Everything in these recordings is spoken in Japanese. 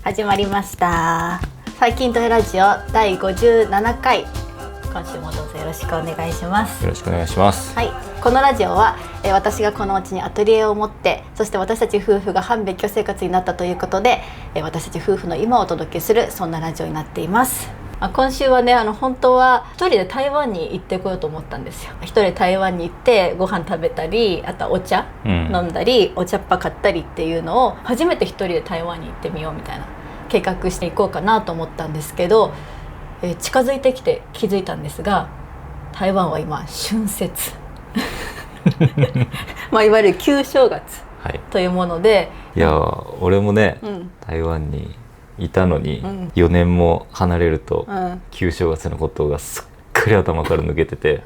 始まりました。最近トレラジオ第57回、今週もどうぞよろしくお願いします。よろしくお願いします。はい、このラジオは、私がこのうちにアトリエを持って、そして私たち夫婦が半別居生活になったということで、私たち夫婦の今をお届けする、そんなラジオになっています。今週はね、本当は一人で台湾に行ってこようと思ったんですよ。一人で台湾に行ってご飯食べたり、あとはお茶飲んだり、お茶っ葉買ったりっていうのを初めて一人で台湾に行ってみようみたいな計画していこうかなと思ったんですけど、近づいてきて気づいたんですが、台湾は今春節いわゆる旧正月というもので、いや俺もね、台湾にいたのに、4年も離れると、旧正月のことがすっかり頭から抜けてて、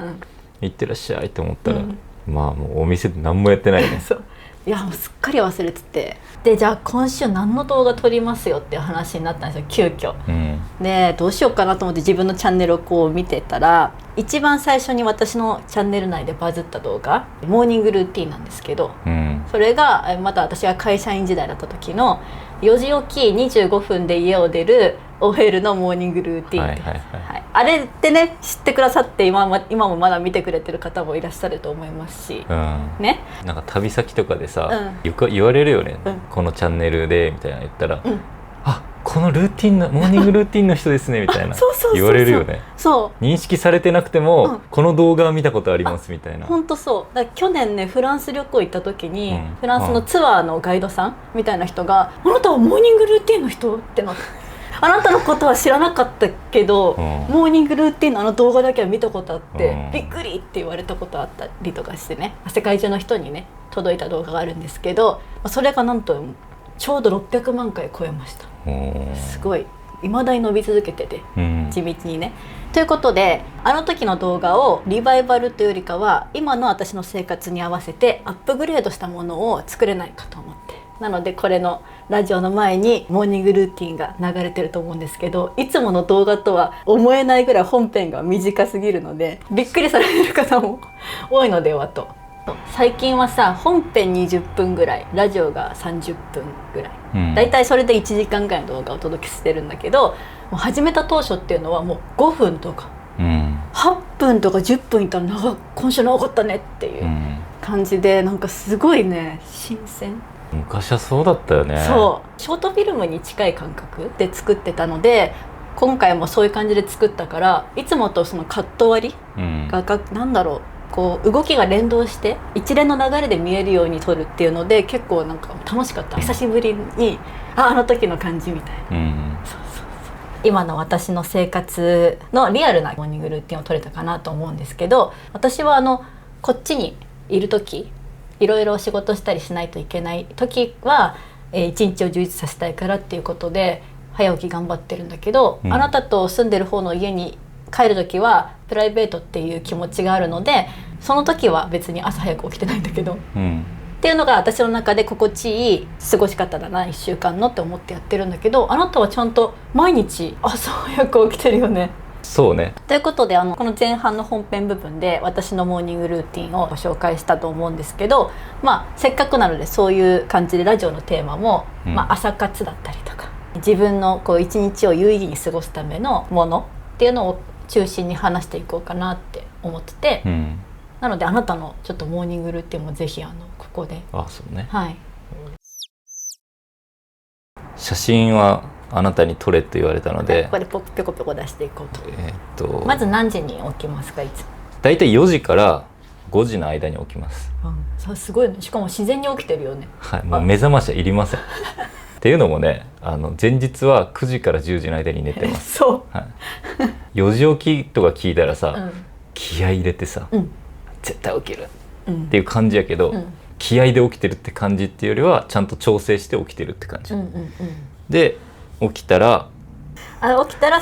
行ってらっしゃいと思ったら、まあもうお店で何もやってないね。そう、いやもうすっかり忘れてて、でじゃあ今週何の動画撮りますよっていう話になったんですよ、急遽。でどうしようかなと思って自分のチャンネルをこう見てたら、一番最初に私のチャンネル内でバズった動画、モーニングルーティンなんですけど、それがまた私が会社員時代だった時の4時起き25分で家を出る OL のモーニングルーティンって、あれってね、知ってくださって今もまだ見てくれてる方もいらっしゃると思いますし、ね、なんか旅先とかでさ、言われるよね、このチャンネルでみたいな言ったら、あ、このルーティンのモーニングルーティンの人ですねみたいな言われるよね。そう認識されてなくても、この動画は見たことありますみたいな。本当そう。だから去年ね、フランス旅行行った時に、フランスのツアーのガイドさんみたいな人が、あなたはモーニングルーティンの人ってなって、あなたのことは知らなかったけど、モーニングルーティンのあの動画だけは見たことあって、びっくりって言われたことあったりとかしてね、世界中の人にね届いた動画があるんですけど、それがなんとちょうど600万回超えました。すごい未だに伸び続けてて、地道にね。ということで、あの時の動画をリバイバルというよりかは、今の私の生活に合わせてアップグレードしたものを作れないかと思って、なのでこれのラジオの前にモーニングルーティンが流れてると思うんですけど、いつもの動画とは思えないぐらい本編が短すぎるので、びっくりされてる方も多いのではと。最近はさ、本編20分ぐらい、ラジオが30分ぐらい、だいたいそれで1時間ぐらいの動画をお届けしてるんだけど、もう始めた当初っていうのはもう5分とか、8分とか10分いたら今週長かったねっていう感じで、なんかすごいね、新鮮。昔はそうだったよね。そう、ショートフィルムに近い感覚で作ってたので、今回もそういう感じで作ったから、いつもとそのカット割りが、なんだろう、こう動きが連動して一連の流れで見えるように撮るっていうので、結構なんか楽しかった。久しぶりにあの時の感じみたいな、今の私の生活のリアルなモーニングルーティンを撮れたかなと思うんですけど、私はこっちにいる時、いろいろ仕事したりしないといけない時は、一日を充実させたいからっていうことで早起き頑張ってるんだけど、あなたと住んでる方の家に帰る時はプライベートっていう気持ちがあるので、その時は別に朝早く起きてないんだけど、っていうのが私の中で心地いい過ごし方だな、1週間のって思ってやってるんだけど、あなたはちゃんと毎日朝早く起きてるよね。そうね。ということで、この前半の本編部分で私のモーニングルーティンをご紹介したと思うんですけど、せっかくなのでそういう感じでラジオのテーマも、朝活だったりとか、自分のこう一日を有意義に過ごすためのものっていうのを中心に話していこうかなって思ってて、なのであなたのちょっとモーニングルーティンもぜひここで。そうね。はい。写真はあなたに撮れって言われたので、ここでピョコピョコ出していこうと。まず何時に起きますか、いつも？だいたい4時から5時の間に起きます。すごいね。しかも自然に起きてるよね。はい、もう目覚ましはいりませんっていうのもね、前日は9時から10時の間に寝てます。そう、4時起きとか聞いたらさ、気合い入れてさ、絶対起きるっていう感じやけど、気合で起きてるって感じっていうよりはちゃんと調整して起きてるって感じ、で起きたら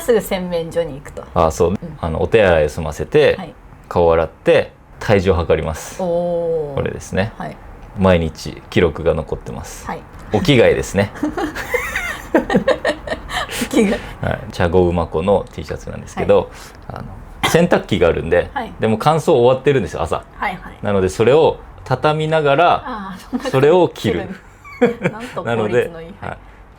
すぐ洗面所に行くと。そう、お手洗いを済ませて、顔洗って体重を測ります。これですね、毎日記録が残ってます。お着替えですね茶子馬子の T シャツなんですけど、洗濯機があるんで、でも乾燥終わってるんですよ、朝。なのでそれを畳みながらそれを着るなんと効率のいい。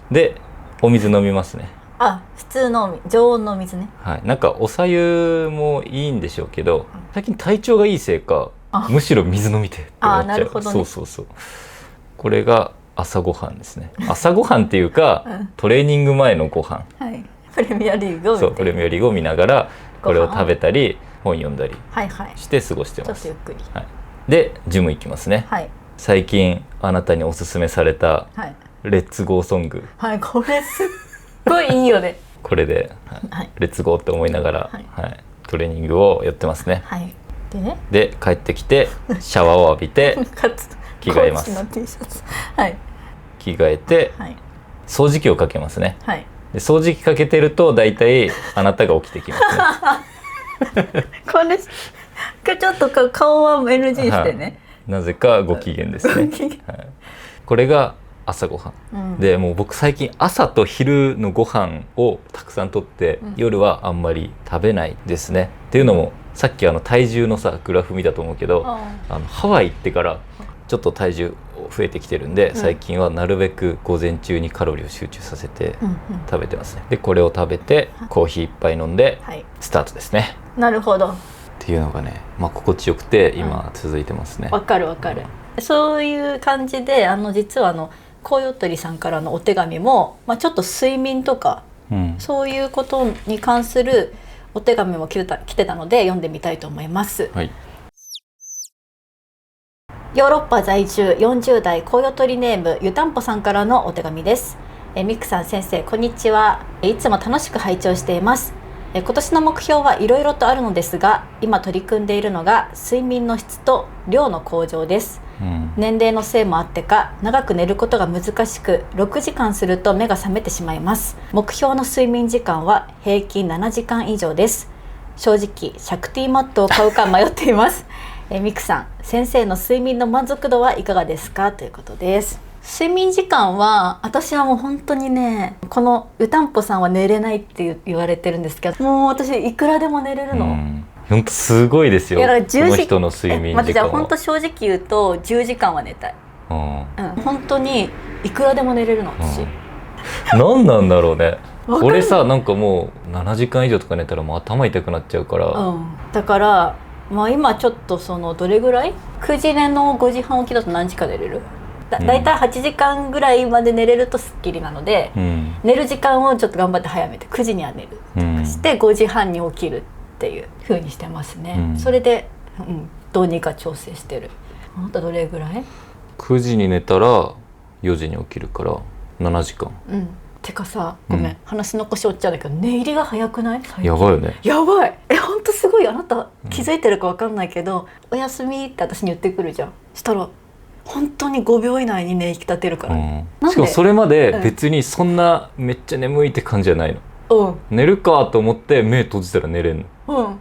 でお水飲みますね。あ、普通の常温の水ね。はい、なんかお白湯もいいんでしょうけど、最近体調がいいせいかむしろ水飲みてって思っちゃう。あ、なるほどね。そうこれが朝ごはんですね。朝ごはんっていうか、トレーニング前のご飯、はい、プレミアリーグを見て、そうプレミアリーグを見ながらこれを食べたり本読んだりして過ごしてます。ちょっとゆっくり、はい、でジム行きますね。はい、最近あなたにおすすめされたレッツゴーソング、はい、これすっごいいいよね。これで、はい、レッツゴーって思いながら、はいはい、トレーニングをやってますね。はい、で帰ってきてシャワーを浴びて着替えます。はい、着替えて、はい、掃除機をかけますね。はい、で掃除機かけてるとだいたいあなたが起きてきますね。これちょっと顔は NG してね、はい、なぜかご機嫌ですね。はい、これが朝ごはん、でもう僕最近朝と昼のご飯をたくさんとって、夜はあんまり食べないですね。っていうのもさっき体重のさグラフ見たと思うけど、ハワイ行ってからちょっと体重増えてきてるんで、最近はなるべく午前中にカロリーを集中させて食べてますね。でこれを食べてコーヒー一杯飲んでスタートですね。なるほど。っていうのがね、心地よくて今続いてますね。わかるわかる。そういう感じで実はコウヨトリさんからのお手紙も、ちょっと睡眠とか、そういうことに関するお手紙も来てたので読んでみたいと思います。はい、ヨーロッパ在住40代コウヨトリネームゆたんぽさんからのお手紙です。ミクさん先生こんにちは。いつも楽しく拝聴しています。今年の目標はいろいろとあるのですが、今取り組んでいるのが睡眠の質と量の向上です。年齢のせいもあってか長く寝ることが難しく、6時間すると目が覚めてしまいます。目標の睡眠時間は平均7時間以上です。正直シャクティマットを買うか迷っています。ミクさん先生の睡眠の満足度はいかがですか、ということです。睡眠時間は私はもう本当にね、このゆたんぽさんは寝れないって言われてるんですけど、もう私いくらでも寝れるの。本当すごいですよ。この人の睡眠時間は。待って、じゃあ本当正直言うと10時間は寝たい。本当にいくらでも寝れるの私。何なんだろうね。俺さ、なんかもう7時間以上とか寝たらもう頭痛くなっちゃうから。だから今ちょっとどれぐらい9時寝の5時半起きだと何時間寝れる？だいたい8時間ぐらいまで寝れるとすっきりなので、寝る時間をちょっと頑張って早めて9時には寝る、して5時半に起きるっていう風にしてますね。それで、どうにか調整してる。あなたどれぐらい？9時に寝たら4時に起きるから7時間。てかさ、ごめん、話の腰折っちゃうんだけど、寝入りが早くない？やばいよね。やばい。ほんとすごい。あなた気づいてるか分かんないけど、おやすみって私に言ってくるじゃん。したら本当に5秒以内に寝引き立てるから、しかもそれまで別にそんなめっちゃ眠いって感じじゃないの。寝るかと思って目閉じたら寝れんの。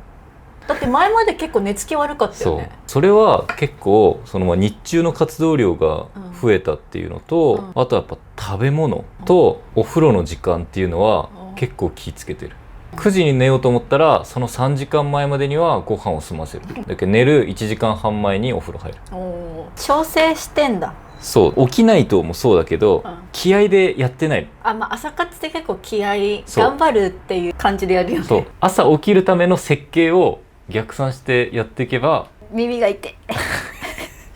だって前まで結構寝つき悪かったよね。それは結構日中の活動量が増えたっていうのと、あとやっぱ食べ物とお風呂の時間っていうのは結構気ぃつけてる。9時に寝ようと思ったらその3時間前までにはご飯を済ませる。だけど寝る1時間半前にお風呂入る。調整してんだ。そう起きないともそうだけど、気合でやってないの。朝活って結構気合頑張るっていう感じでやるよね。そう朝起きるための設計を逆算してやっていけば。耳が痛い。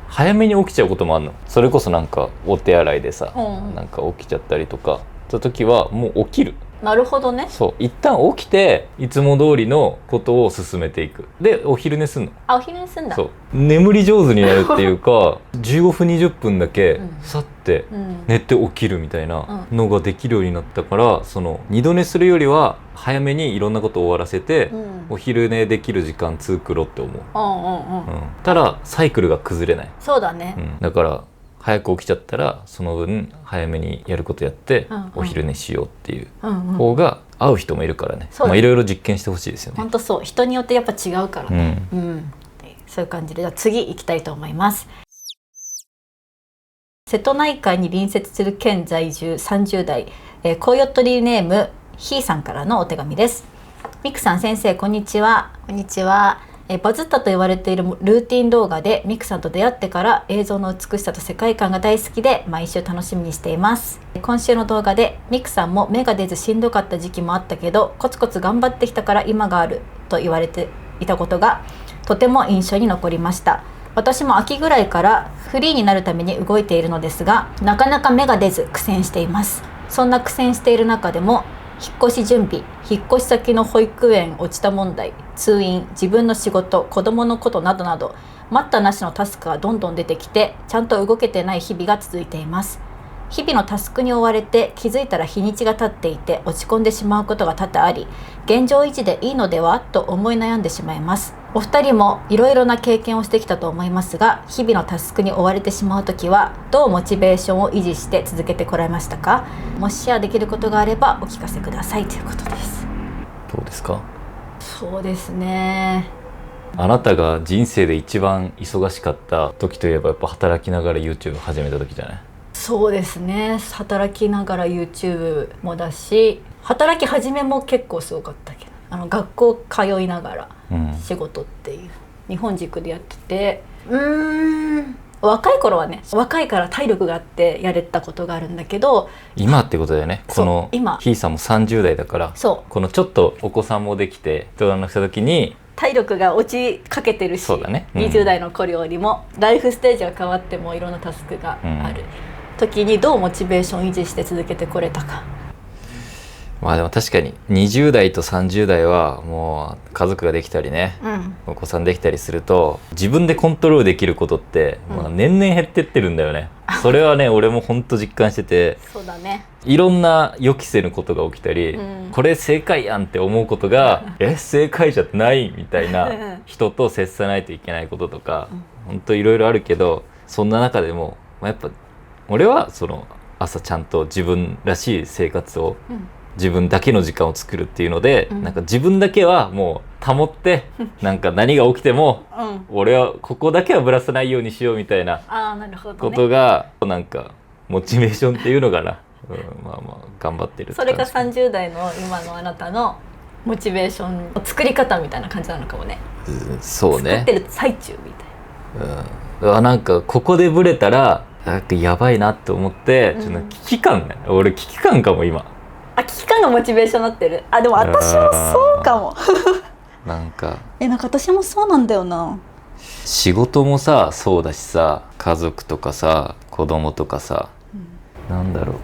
早めに起きちゃうこともあるの。それこそなんかお手洗いでさ、なんか起きちゃったりとかした時はもう起きる。なるほどね。そう一旦起きていつも通りのことを進めていく。でお昼寝すんの。お昼寝すんだ。そう眠り上手になるっていうか15分20分だけさって寝て起きるみたいなのができるようになったから、二度寝するよりは早めにいろんなことを終わらせて、お昼寝できる時間作ろうって思う。ただサイクルが崩れない。そうだね、だから早く起きちゃったらその分早めにやることやってお昼寝しようっていう方が合う人もいるからね。いろいろ実験してほしいですよね。本当そう、人によってやっぱ違うからね。そういう感じで、じゃあ次行きたいと思います。瀬戸内海に隣接する県在住30代、コウヨトリネームひーさんからのお手紙です。ミクさん先生こんにちは。こんにちは。バズったと言われているルーティン動画でミクさんと出会ってから映像の美しさと世界観が大好きで毎週楽しみにしています。今週の動画でミクさんも芽が出ずしんどかった時期もあったけどコツコツ頑張ってきたから今があると言われていたことがとても印象に残りました。私も秋ぐらいからフリーになるために動いているのですがなかなか芽が出ず苦戦しています。そんな苦戦している中でも引っ越し準備、引っ越し先の保育園落ちた問題、通院、自分の仕事、子供のことなどなど待ったなしのタスクがどんどん出てきてちゃんと動けてない日々が続いています。日々のタスクに追われて気づいたら日にちが経っていて落ち込んでしまうことが多々あり現状維持でいいのではと思い悩んでしまいます。お二人もいろいろな経験をしてきたと思いますが日々のタスクに追われてしまうときはどうモチベーションを維持して続けてこられましたか？もしシェアできることがあればお聞かせくださいということです。どうですか？そうですね、あなたが人生で一番忙しかった時といえばやっぱ働きながら YouTube 始めた時じゃない？そうですね、働きながら YouTube もだし働き始めも結構すごかったけど学校通いながら仕事っていう、日本軸でやってて若い頃はね若いから体力があってやれたことがあるんだけど今ってことだよね。このひーさんも30代だからこのちょっとお子さんもできて一段落した時に体力が落ちかけてるしそうだね、20代の頃よりもライフステージが変わってもいろんなタスクがある、時にどうモチベーション維持して続けてこれたか。まあでも確かに20代と30代はもう家族ができたりね、お子さんできたりすると自分でコントロールできることって、まあ年々減ってってるんだよね。それはね俺もほんと実感しててそうだね、いろんな予期せぬことが起きたり、これ正解やんって思うことが正解じゃないみたいな人と接さないといけないこととか、ほんといろいろあるけどそんな中でも、まあ、やっぱ俺はその朝ちゃんと自分らしい生活を、自分だけの時間を作るっていうので、なんか自分だけはもう保ってなんか何が起きても、俺はここだけはぶらさないようにしようみたいなことがなんかモチベーションっていうのかな、まあまあ頑張ってるってそれが30代の今のあなたのモチベーションの作り方みたいな感じなのかもね。そうね、作ってる最中みたいな、なんかここでブレたらなんかやばいなって思って、ちょっと危機感ね、俺危機感かも今。危機感がモチベーションになってる。でも私もそうかもなんか私もそうなんだよな。仕事もさそうだしさ、家族とかさ子供とかさ、なんだろう、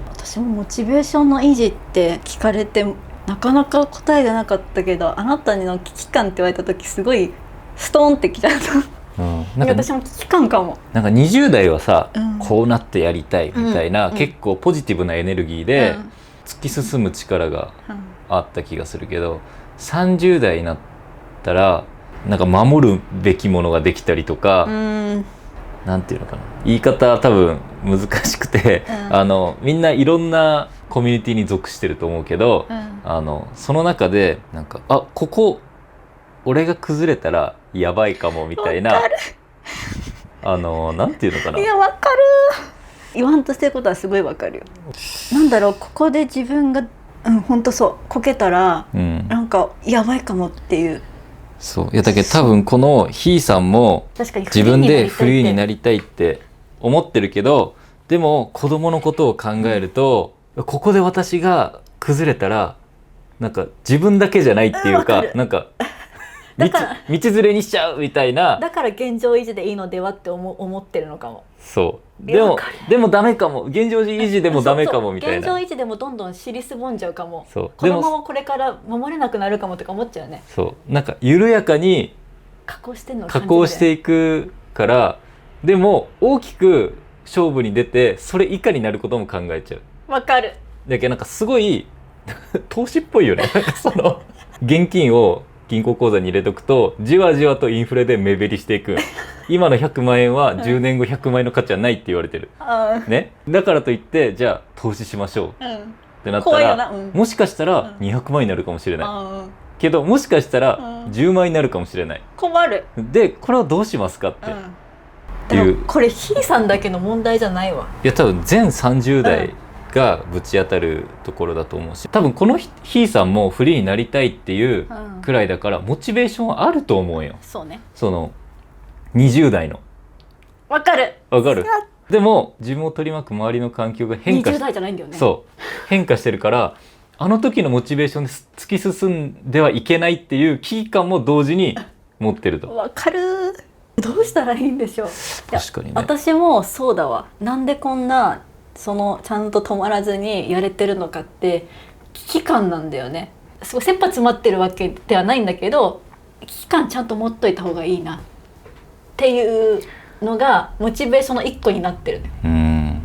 私もモチベーションの維持って聞かれてなかなか答えがなかったけど、あなたの危機感って言われた時すごいストーンってきちゃったなんか私も危機感かも。なんか20代はさ、こうなってやりたいみたいな、結構ポジティブなエネルギーで突き進む力があった気がするけど、30代になったらなんか守るべきものができたりとか、なんていうのかな、言い方多分難しくて、みんないろんなコミュニティに属してると思うけど、その中でなんかここ俺が崩れたらやばいかもみたいななんていうのかな、いやわかる、言わんとしてることはすごいわかるよ。なんだろう、ここで自分がほんとそうこけたら、なんかやばいかもっていう。そういやだけど多分このひーさんも自分でフリーになりたいって思ってるけど、でも子供のことを考えると、ここで私が崩れたらなんか自分だけじゃないっていうか、なんか道連れにしちゃうみたいな。だから現状維持でいいのではって思ってるのかも。そうでもダメかも、現状維持でもダメかもみたいな。現状維持でもどんどん尻すぼんじゃうかも、このままこれから守れなくなるかもとか思っちゃうね。そうなんか緩やかに加工していくから、でも大きく勝負に出てそれ以下になることも考えちゃう。わかる。だけどなんかすごい投資っぽいよねなんかその現金を銀行口座に入れとくとじわじわとインフレで目減りしていく今の100万円は10年後100万円の価値はないって言われてる、ね、だからといってじゃあ投資しましょう、ってなったら、もしかしたら200万円になるかもしれない、けどもしかしたら10万円になるかもしれない。困る。でこれはどうしますかって、いうこれひーさんだけの問題じゃないわ。いや多分全30代がぶち当たるところだと思うし、多分このひーさんもフリーになりたいっていうくらいだから、モチベーションはあると思うよ。そうね。その20代の。わかる。でも自分を取り巻く周りの環境が変化20代じゃないんだよね。そう変化してるから、あの時のモチベーションで突き進んではいけないっていう危機感も同時に持ってると。わかる。どうしたらいいんでしょう。確かにね。私もそうだわ。なんでこんなちゃんと止まらずにやれてるのかって危機感なんだよね。すごい切羽詰まってるわけではないんだけど、危機感ちゃんと持っといた方がいいなっていうのがモチベーションの一個になってるね。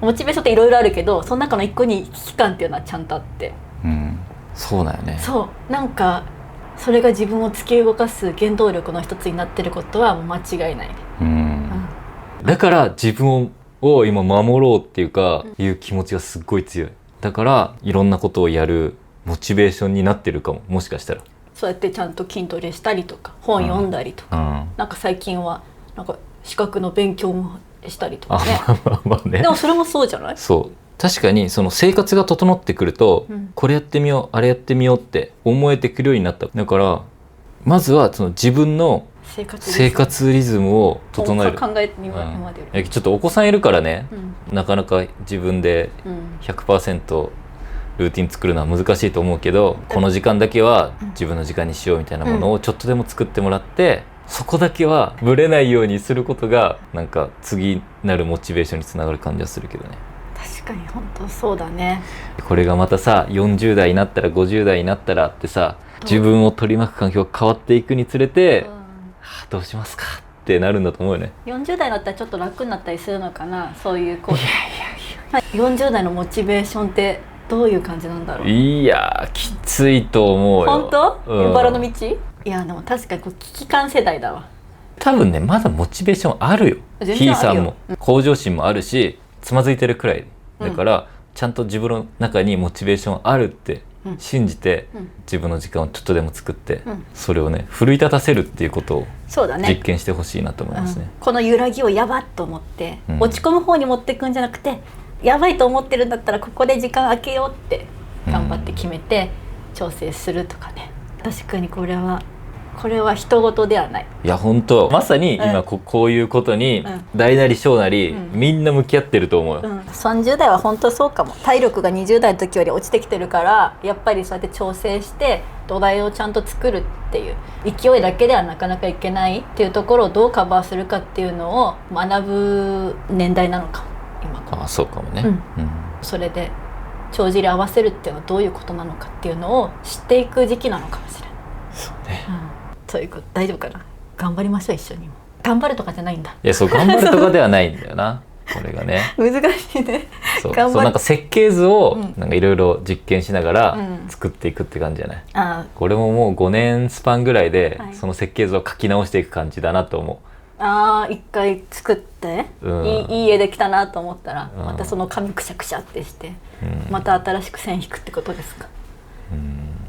モチベーションっていろいろあるけど、その中の一個に危機感っていうのはちゃんとあって、そうだよね。そうなんかそれが自分を突き動かす原動力の一つになってることは間違いないね。だから自分を今守ろうっていうか、いう気持ちがすっごい強い。だからいろんなことをやるモチベーションになってるかも、もしかしたら。そうやってちゃんと筋トレしたりとか本読んだりとか、なんか最近はなんか資格の勉強もしたりとかね。でもそれもそうじゃない？そう確かにその生活が整ってくると、これやってみようあれやってみようって思えてくるようになった。だからまずはその自分の生活リズムを整える。考えてみまでちょっとお子さんいるからね、なかなか自分で 100% ルーティン作るのは難しいと思うけど、この時間だけは自分の時間にしようみたいなものをちょっとでも作ってもらって、そこだけはブレないようにすることがなんか次なるモチベーションにつながる感じはするけどね。確かに本当そうだね。これがまたさ40代になったら50代になったらってさ、自分を取り巻く環境が変わっていくにつれて、どうしますかってなるんだと思うよね。40代になったらちょっと楽になったりするのかな、そういう40代のモチベーションってどういう感じなんだろう。いやきついと思うよ。本当？バラの道？いやでも確かに危機感世代だわ。多分ねまだモチベーションあるよ。ひーさんも向上心もあるし、つまずいてるくらいだから、ちゃんと自分の中にモチベーションあるって信じて、自分の時間をちょっとでも作って、それをね奮い立たせるっていうことを実験してほしいなと思いますね。この揺らぎをやばっと思って、落ち込む方に持っていくんじゃなくて、やばいと思ってるんだったらここで時間空けようって頑張って決めて調整するとかね。確かにこれは人事ではない。いや本当まさに今こういうことに大なり小なり、みんな向き合ってると思うよ。30代は本当そうかも。体力が20代の時より落ちてきてるから、やっぱりそうやって調整して土台をちゃんと作るっていう勢いだけではなかなかいけないっていうところをどうカバーするかっていうのを学ぶ年代なのかも今から。そうかもね。それで帳尻合わせるっていうのはどういうことなのかっていうのを知っていく時期なのかもしれない。そうね。ということ大丈夫かな。頑張りましょう一緒に。頑張るとかじゃないんだ。いやそう頑張るとかではないんだよなこれがね。難しいね。そうなんか設計図をなんかいろいろ実験しながら作っていくって感じじゃない。これももう5年スパンぐらいでその設計図を書き直していく感じだなと思う。一回作って、いい絵できたなと思ったら、またその紙くしゃくしゃってして、また新しく線引くってことですか。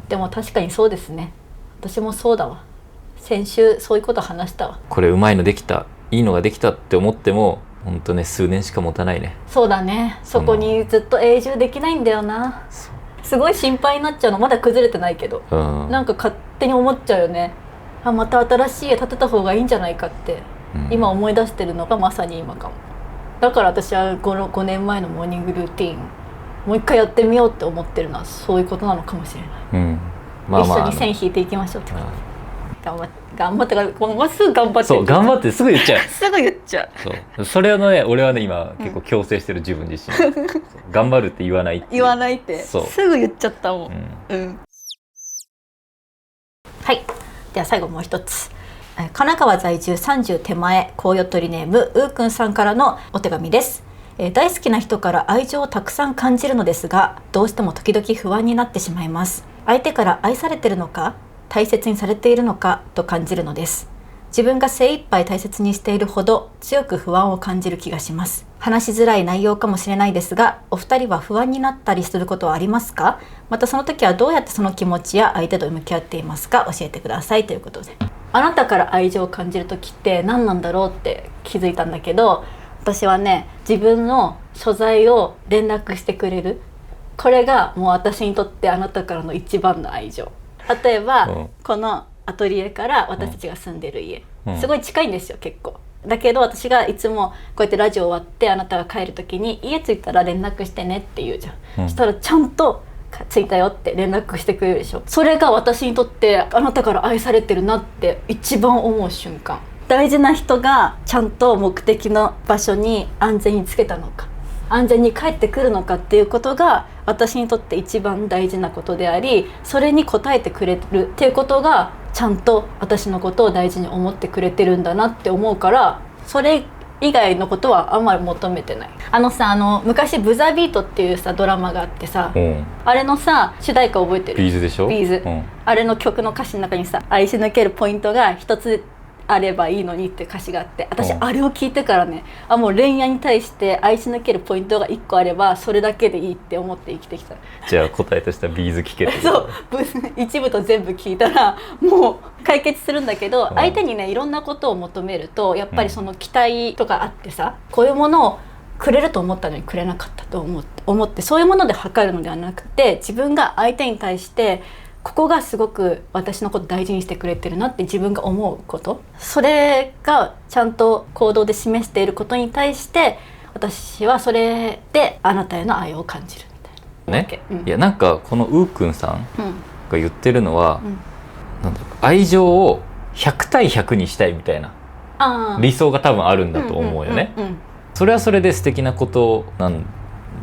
でも確かにそうですね。私もそうだわ。先週そういうこと話したわ。これうまいのできた、いいのができたって思っても本当ね数年しか持たないね。そうだね。そこにずっと永住できないんだよな。すごい心配になっちゃうの。まだ崩れてないけど、なんか勝手に思っちゃうよね。また新しい家建てた方がいいんじゃないかって、今思い出してるのがまさに今かも。だから私は5年前のモーニングルーティーンもう一回やってみようって思ってるのはそういうことなのかもしれない。一緒に線引いていきましょうってこと。頑張ってからもうすぐ頑張って。そう頑張ってすぐ言っちゃうすぐ言っちゃう。それはね俺はね今結構強制してる自分自身、頑張るって言わないって言わないってすぐ言っちゃったもん。はい、では最後もう一つ、神奈川在住30手前コウヨトリネームうーくんさんからのお手紙です。大好きな人から愛情をたくさん感じるのですが、どうしても時々不安になってしまいます。相手から愛されてるのか大切にされているのかと感じるのです。自分が精一杯大切にしているほど強く不安を感じる気がします。話しづらい内容かもしれないですが、お二人は不安になったりすることはありますか？またその時はどうやってその気持ちや相手と向き合っていますか？教えてくださいということで、あなたから愛情を感じる時って何なんだろうって気づいたんだけど、私はね、自分の所在を連絡してくれる、これがもう私にとってあなたからの一番の愛情。例えば、このアトリエから私たちが住んでる家、すごい近いんですよ結構。だけど私がいつもこうやってラジオ終わってあなたが帰る時に家着いたら連絡してねって言うじゃん、そしたらちゃんと着いたよって連絡してくれるでしょ。それが私にとってあなたから愛されてるなって一番思う瞬間。大事な人がちゃんと目的の場所に安全に着けたのか、安全に帰ってくるのかっていうことが私にとって一番大事なことであり、それに応えてくれるっていうことがちゃんと私のことを大事に思ってくれてるんだなって思うから、それ以外のことはあんまり求めてない。昔ブザービートっていうさドラマがあってさ、あれのさ主題歌覚えてる？ビーズでしょ？ビーズ、あれの曲の歌詞の中にさ、愛し抜けるポイントが一つあればいいのにっていう歌詞があって、私あれを聞いてからね、もう恋愛に対して愛し抜けるポイントが1個あればそれだけでいいって思って生きてきた。じゃあ答えとしてはビーズ聞けってそう一部と全部聞いたらもう解決するんだけど、相手にねいろんなことを求めるとやっぱりその期待とかあってさ、こういうものをくれると思ったのにくれなかったと思って、そういうもので測るのではなくて、自分が相手に対してここがすごく私のこと大事にしてくれてるなって自分が思うこと、それがちゃんと行動で示していることに対して私はそれであなたへの愛を感じるみたいなね。いやなんかこのウーくんさんが言ってるのは、なんだろう、愛情を100対100にしたいみたいな理想が多分あるんだと思うよね。それはそれで素敵なことなん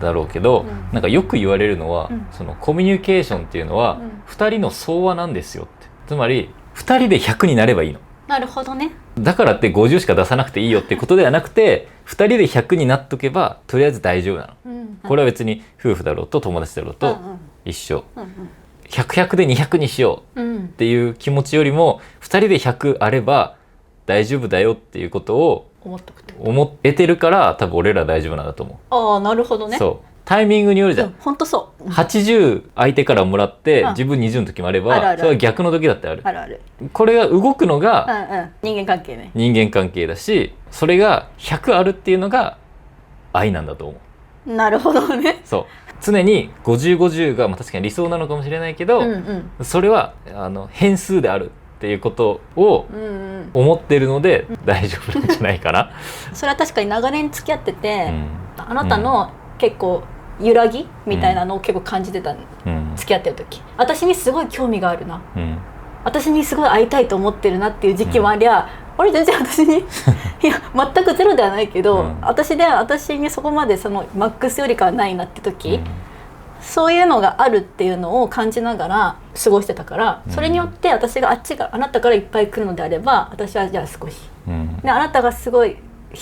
だろうけど、なんかよく言われるのは、そのコミュニケーションっていうのは2人の相和なんですよって。つまり2人で100になればいいの。なるほどね。だからって50しか出さなくていいよってことではなくて、2人で100になっとけばとりあえず大丈夫なの。これは別に夫婦だろうと友達だろうと一緒。100、100で200にしようっていう気持ちよりも、2人で100あれば大丈夫だよっていうことを思えてるから、多分俺ら大丈夫なんだと思う。ああ、なるほどね。そうタイミングによるじゃん。本当そう。80相手からもらって自分20の時もあれば、それは逆の時だってある。あるある。これが動くのが人間関係ね。人間関係だし、それが100あるっていうのが愛なんだと思う。なるほどね。そう常に50、50が、確かに理想なのかもしれないけど、それは変数であるっていうことを思ってるので大丈夫なんじゃないかな。それは確かに長年付き合ってて、あなたの結構揺らぎみたいなのを結構感じてた、付き合ってる時。私にすごい興味があるな、私にすごい会いたいと思ってるなっていう時期もありゃ、あれ全然私にいや全くゼロではないけど、私にそこまでそのマックスよりかはないなって時、そういうのがあるっていうのを感じながら過ごしてたから、それによって私があなたからいっぱい来るのであれば私はじゃあ少し、であなたがすごい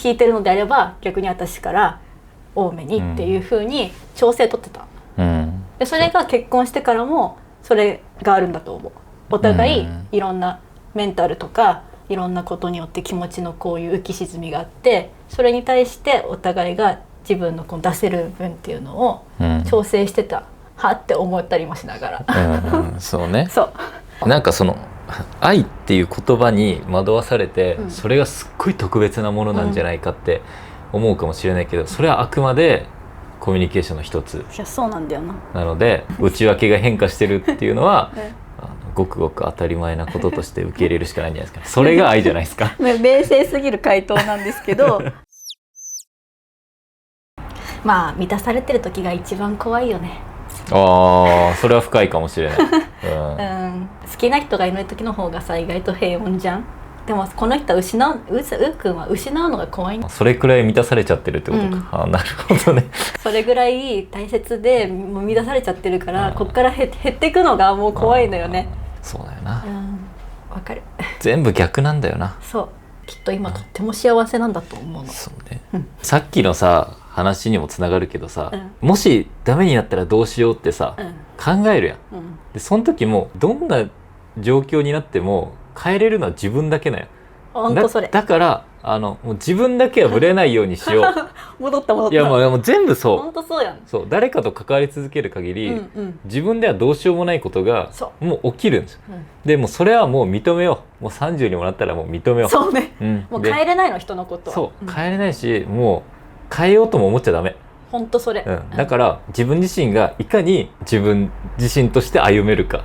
引いてるのであれば逆に私から多めにっていう風に調整取ってた、でそれが結婚してからもそれがあるんだと思う。お互いいろんなメンタルとかいろんなことによって気持ちのこういう浮き沈みがあって、それに対してお互いが自分のこう出せる分っていうのを調整してた、はって思ったりもしながら、そうね。そうなんかその愛っていう言葉に惑わされて、それがすっごい特別なものなんじゃないかって思うかもしれないけど、それはあくまでコミュニケーションの一つ。いやそうなんだよな。なので内訳が変化してるっていうのはごくごく当たり前なこととして受け入れるしかないんじゃないですか。それが愛じゃないですか。冷静すぎる回答なんですけどまあ満たされてる時が一番怖いよね。ああ、それは深いかもしれない、好きな人がいない時の方がさ意外と平穏じゃん。でもこの人はうーくんは失うのが怖いの。それくらい満たされちゃってるってことか、なるほどね。それぐらい大切でもう満たされちゃってるから、こっから減っていくのがもう怖いのよね。そうだよな。わかる。全部逆なんだよな。そうきっと今とっても幸せなんだと思うの。そうね、さっきのさ話にもつながるけどさ、もしダメになったらどうしようってさ、考えるやん、でその時もどんな状況になっても変えれるのは自分だけだよ。ほんとそれ。だからもう自分だけはぶれないようにしよう戻ったいやもう全部そう本当そうやん。そう誰かと関わり続ける限り、自分ではどうしようもないことがもう起きるんですよ、でもそれはもう認めよう。もう30にもなったらもう認めよう。そうね、もう変えれないの人のことは。そう、変えれないし、もう変えようとも思っちゃダメ。本当それ、だから自分自身がいかに自分自身として歩めるか、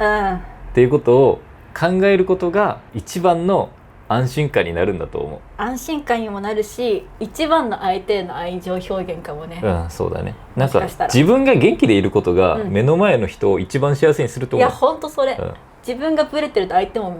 っていうことを考えることが一番の安心感になるんだと思う。安心感にもなるし、一番の相手への愛情表現かもね。そうだね。なんか自分が元気でいることが目の前の人を一番幸せにすると思う。いや本当それ、自分がブレてると相手も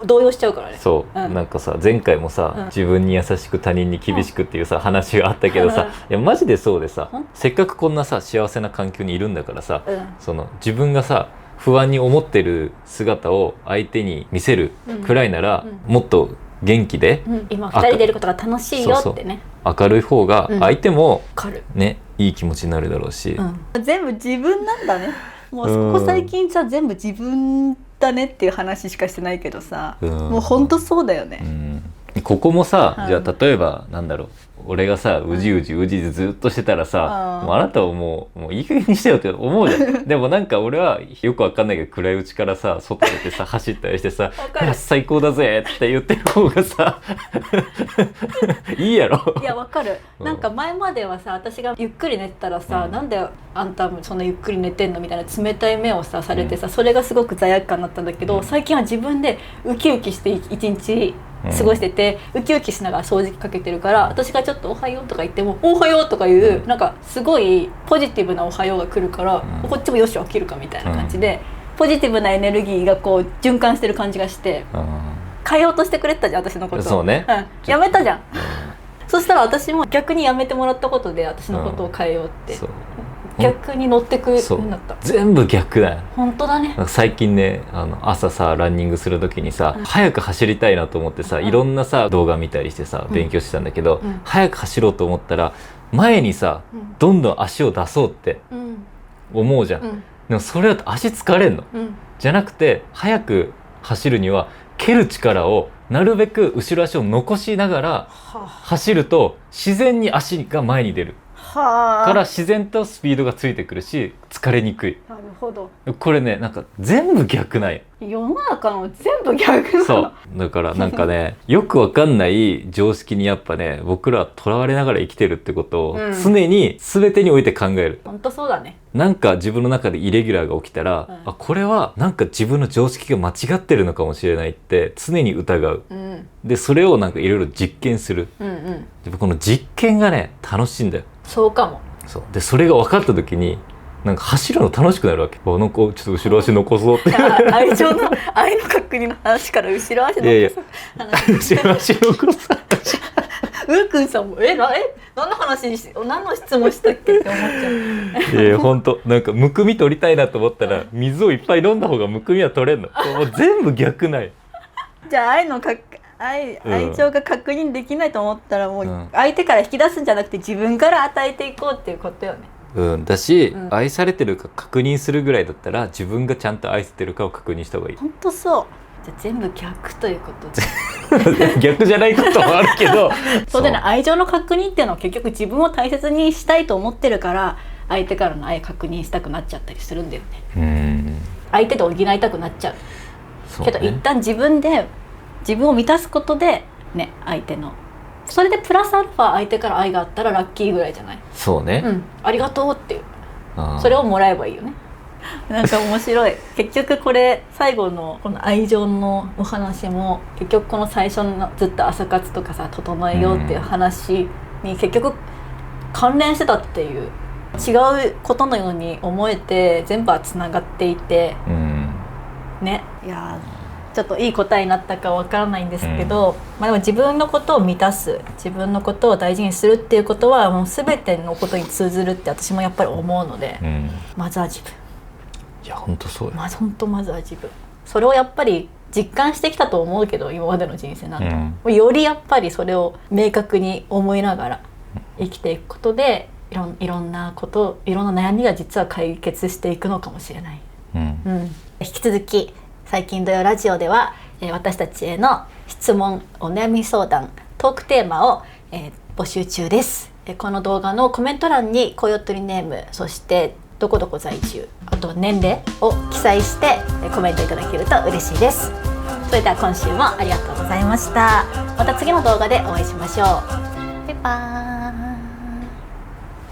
動揺しちゃうからね。そう、なんかさ前回もさ、自分に優しく他人に厳しくっていうさ、話があったけどさ、いやマジでそうでさ、せっかくこんなさ幸せな環境にいるんだからさ、その自分がさ不安に思ってる姿を相手に見せるくらいなら、もっと元気で、今2人でいることが楽しいよってね、明るい方が相手もね、いい気持ちになるだろうし、全部自分なんだね。もうそこ最近さ、全部自分だねっていう話しかしてないけどさ、もうほんとそうだよね。ここもさ、じゃあ例えばなんだろう、俺がさうじずっとしてたらさ、もうあなたはもういい加減にしてよって思うじゃんでもなんか俺はよくわかんないけど暗いうちからさ外出てさ走ったりしてさ最高だぜって言ってる方がさいいやろ。いやわかる、なんか前まではさ、私がゆっくり寝てたらさ、なんであんたそんなゆっくり寝てんのみたいな冷たい目をさされてさ、それがすごく罪悪感になったんだけど、最近は自分でウキウキして一日過ごしてて、ウキウキしながら掃除機かけてるから、私がちょっとおはようとか言ってもおはようとかいう、なんかすごいポジティブなおはようが来るから、こっちもよし起きるかみたいな感じで、ポジティブなエネルギーがこう循環してる感じがして、変えようとしてくれてたじゃん私のこと。そうね、やめたじゃん、そしたら私も逆にやめてもらったことで私のことを変えようって、逆に乗ってくるんだった。全部逆だよ。本当だね。最近ね、朝さランニングする時にさ、早く走りたいなと思ってさ、いろんなさ動画見たりしてさ勉強してたんだけど、早く走ろうと思ったら前にさ、どんどん足を出そうって思うじゃん、でもそれだと足疲れんの、じゃなくて早く走るには蹴る力をなるべく後ろ足を残しながら走ると自然に足が前に出るから自然とスピードがついてくるし疲れにくい。なるほど。これね、なんか全部逆ない。世の中の全部逆なの。そうだからなんかねよくわかんない常識にやっぱね僕らはとらわれながら生きてるってことを常に全てにおいて考える。本当そうだね。なんか自分の中でイレギュラーが起きたら、これはなんか自分の常識が間違ってるのかもしれないって常に疑う、でそれをなんかいろいろ実験する、でこの実験がね楽しいんだよ。そうかも。そうでそれが分かった時になんか走るの楽しくなるわけ。なんかちょっと後ろ足残そうって愛の確認の話から後ろ足残そう後ろ足残そううーくんさんも何の話に何の質問したっけって思っちゃう。ほんとなんかむくみ取りたいなと思ったら水をいっぱい飲んだ方がむくみは取れんの。もう全部逆ない。じゃあ愛情が確認できないと思ったらもう相手から引き出すんじゃなくて自分から与えていこうっていうことよね。だし、愛されてるか確認するぐらいだったら自分がちゃんと愛せてるかを確認した方がいい。ほんとそう。じゃあ全部逆ということで逆じゃないこともあるけどそうだね。愛情の確認っていうのは結局自分を大切にしたいと思ってるから相手からの愛確認したくなっちゃったりするんだよね。相手と補いたくなっちゃう。けど一旦自分を満たすことでね、相手のそれでプラスアルファ相手から愛があったらラッキーぐらいじゃない。そうね、ありがとうっていうそれをもらえばいいよね。なんか面白い結局これ最後のこの愛情のお話も結局この最初のずっと朝活とかさ整えようっていう話に結局関連してたっていう違うことのように思えて全部はつながっていて、ね。いやちょっといい答えになったかわからないんですけど、でも自分のことを満たす自分のことを大事にするっていうことはもう全てのことに通ずるって私もやっぱり思うので、まずは自分。いや本当そうよ。まずは自分。それをやっぱり実感してきたと思うけど今までの人生なんと、よりやっぱりそれを明確に思いながら生きていくことでいろんなこといろんな悩みが実は解決していくのかもしれない。引き続き最近土曜ラジオでは、私たちへの質問お悩み相談トークテーマを、募集中です。この動画のコメント欄にコヨットリネーム、そしてどこどこ在住、あと年齢を記載してコメントいただけると嬉しいです。それでは今週もありがとうございました。また次の動画でお会いしましょう。バイバーイ。